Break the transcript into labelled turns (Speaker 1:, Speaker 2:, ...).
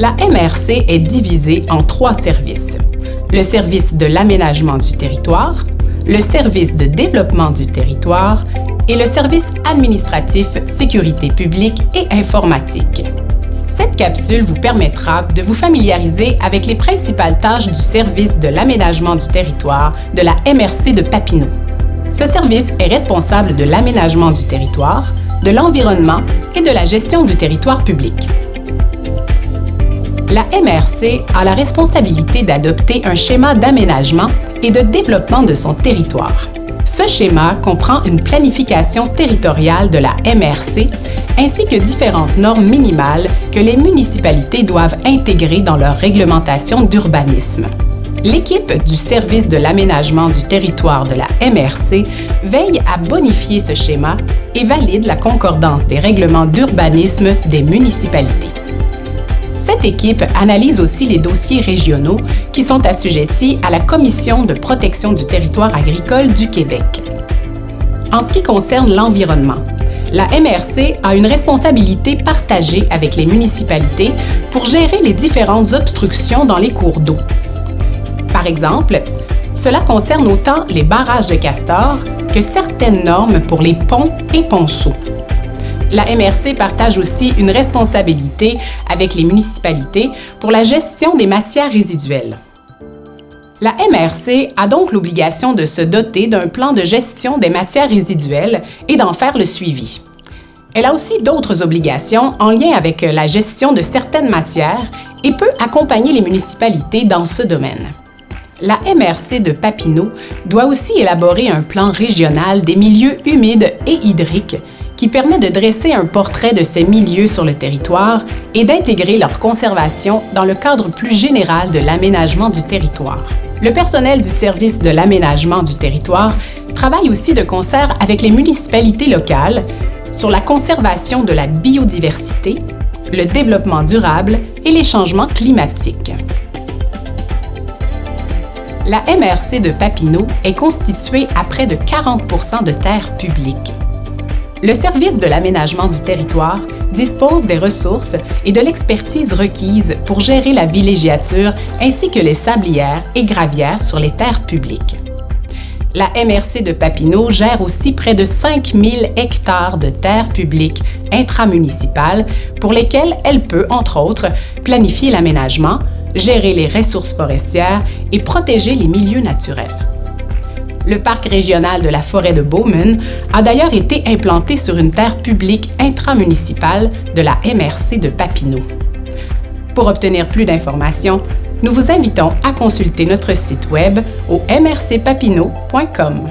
Speaker 1: La MRC est divisée en 3 services. Le service de l'aménagement du territoire, le service de développement du territoire et le service administratif, sécurité publique et informatique. Cette capsule vous permettra de vous familiariser avec les principales tâches du service de l'aménagement du territoire de la MRC de Papineau. Ce service est responsable de l'aménagement du territoire, de l'environnement et de la gestion du territoire public. La MRC a la responsabilité d'adopter un schéma d'aménagement et de développement de son territoire. Ce schéma comprend une planification territoriale de la MRC ainsi que différentes normes minimales que les municipalités doivent intégrer dans leur réglementation d'urbanisme. L'équipe du service de l'aménagement du territoire de la MRC veille à bonifier ce schéma et valide la concordance des règlements d'urbanisme des municipalités. Cette équipe analyse aussi les dossiers régionaux qui sont assujettis à la Commission de protection du territoire agricole du Québec. En ce qui concerne l'environnement, la MRC a une responsabilité partagée avec les municipalités pour gérer les différentes obstructions dans les cours d'eau. Par exemple, cela concerne autant les barrages de castors que certaines normes pour les ponts et ponceaux. La MRC partage aussi une responsabilité avec les municipalités pour la gestion des matières résiduelles. La MRC a donc l'obligation de se doter d'un plan de gestion des matières résiduelles et d'en faire le suivi. Elle a aussi d'autres obligations en lien avec la gestion de certaines matières et peut accompagner les municipalités dans ce domaine. La MRC de Papineau doit aussi élaborer un plan régional des milieux humides et hydriques qui permet de dresser un portrait de ces milieux sur le territoire et d'intégrer leur conservation dans le cadre plus général de l'aménagement du territoire. Le personnel du service de l'aménagement du territoire travaille aussi de concert avec les municipalités locales sur la conservation de la biodiversité, le développement durable et les changements climatiques. La MRC de Papineau est constituée à près de 40 % de terres publiques. Le service de l'aménagement du territoire dispose des ressources et de l'expertise requises pour gérer la villégiature ainsi que les sablières et gravières sur les terres publiques. La MRC de Papineau gère aussi près de 5000 hectares de terres publiques intramunicipales pour lesquelles elle peut, entre autres, planifier l'aménagement, gérer les ressources forestières et protéger les milieux naturels. Le parc régional de la forêt de Bowman a d'ailleurs été implanté sur une terre publique intramunicipale de la MRC de Papineau. Pour obtenir plus d'informations, nous vous invitons à consulter notre site web au mrcpapineau.com.